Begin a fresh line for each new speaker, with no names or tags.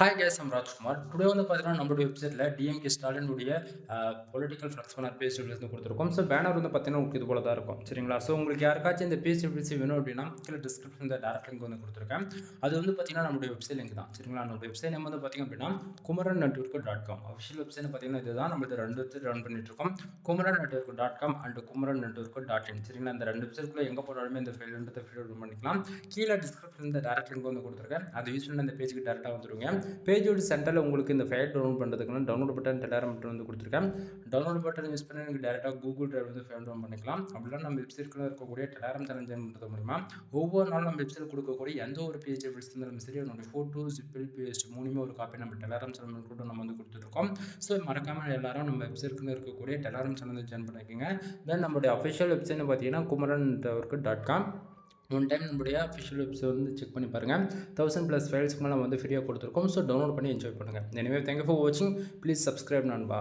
Hi guys I'm Rajkumar. Today வந்து பார்த்தீங்கன்னா நம்மளுடைய வெப்சைட்டில் டிஎம்கே ஸ்டாலினுடைய பொலிட்டிக்கல் ஃப்ளக்ஸ் பண்ண பேஜ் வந்து கொடுத்துருக்கோம். ஸோ பேனர் வந்து பார்த்தீங்கன்னா உங்களுக்கு இது போல தான் இருக்கும் சரிங்களா. ஸோ உங்களுக்கு யாருக்காச்சும் இந்த பேஜ் வேணும் அப்படின்னா கீழே டிஸ்கிரிப்ஷன் இந்த டேரக்ட் லிங்க் வந்து கொடுத்துருக்கேன். அது வந்து பார்த்தீங்கன்னா நம்மளுடைய வெப்சைட் லிங்க் தான் சரிங்களா. நம்மளுடைய வெப்சைட் நேம் வந்து பார்த்தீங்க அப்படின்னா kumaran.network.com. அஃபிஷியல் வெப்சைட் பார்த்தீங்கன்னா இதுதான். நம்மளுக்கு ரெண்டு வெப்சைட் ரன் பண்ணிட்டு இருக்கோம். kumaran.network.com அண்ட் kumaran.network.in சரிங்களா. இந்த ரெண்டு வெப்சைட்குள்ள எங்கே போனாலுமே இந்த ஃபைல்ன்றதை ஃபீல் பண்ணிக்கலாம். கீழே டிஸ்கிரிப்ஷன் இந்த டேரக்ட் லிங்க் வந்து கொடுத்துருக்கேன். அதை யூஸ் பண்ணி அந்த பேஜுக்கு டேரெக்டாக வந்துருங்க. பேஜோட சென்டரில் உங்களுக்கு இந்த ஃபைல் டவுன்லோட் பண்ணுறதுக்குன்னா டவுன்லோட் பட்டன் டெலகிராம் பட்டன் வந்து கொடுத்துருக்கேன். டவுன்லோட் பட்டன் யூஸ் பண்ணி நீங்கள் டேரெக்டாக கூகுள் டிரைவ் வந்து ஃபைல் டவுன் பண்ணிக்கலாம். அப்படிலாம் நம்ம வெப்சைட்குள்ளே இருக்கக்கூடிய டெலகிராம் சேனல் ஜாயின் பண்ணுறது மூலிமா ஒவ்வொரு நாளும் நம்ம வெப்சைட் கொடுக்கக்கூடிய எந்த ஒரு பேஜ் இருந்தாலும் சரி அதனுடைய ஃபோட்டோ ஜிப்பிள் பேஸ்ட் மூணுமே ஒரு காப்பி நம்ம டெலகிராம் சேனல் கூட நம்ம வந்து கொடுத்துருக்கோம். ஸோ மறக்காமல் எல்லாரும் நம்ம வெப்சைட்குள்ளே இருக்கக்கூடிய டெலகிராம் சேனல் ஜாயின் பண்ணிக்கோங்க. தென் நம்மளுடைய அஃபிஷியல் வெப்சைட்னு பார்த்தீங்கன்னா kumaran.network.com. ஒன் டைம் நம்மளுடைய அஃபிஷியல் வெப்சைட் வந்து செக் பண்ணி பாருங்கள். 1000+ ஃபைல்ஸ்க்கு மேலே வந்து ஃப்ரீயாக கொடுத்துருக்கோம். ஸோ டவுன்லோட் பண்ணி என்ஜாய் பண்ணுங்கள். எனவே தேங்க்யூ ஃபார் வாட்சிங். ப்ளீஸ் சப்ஸ்கிரைப் நண்பா.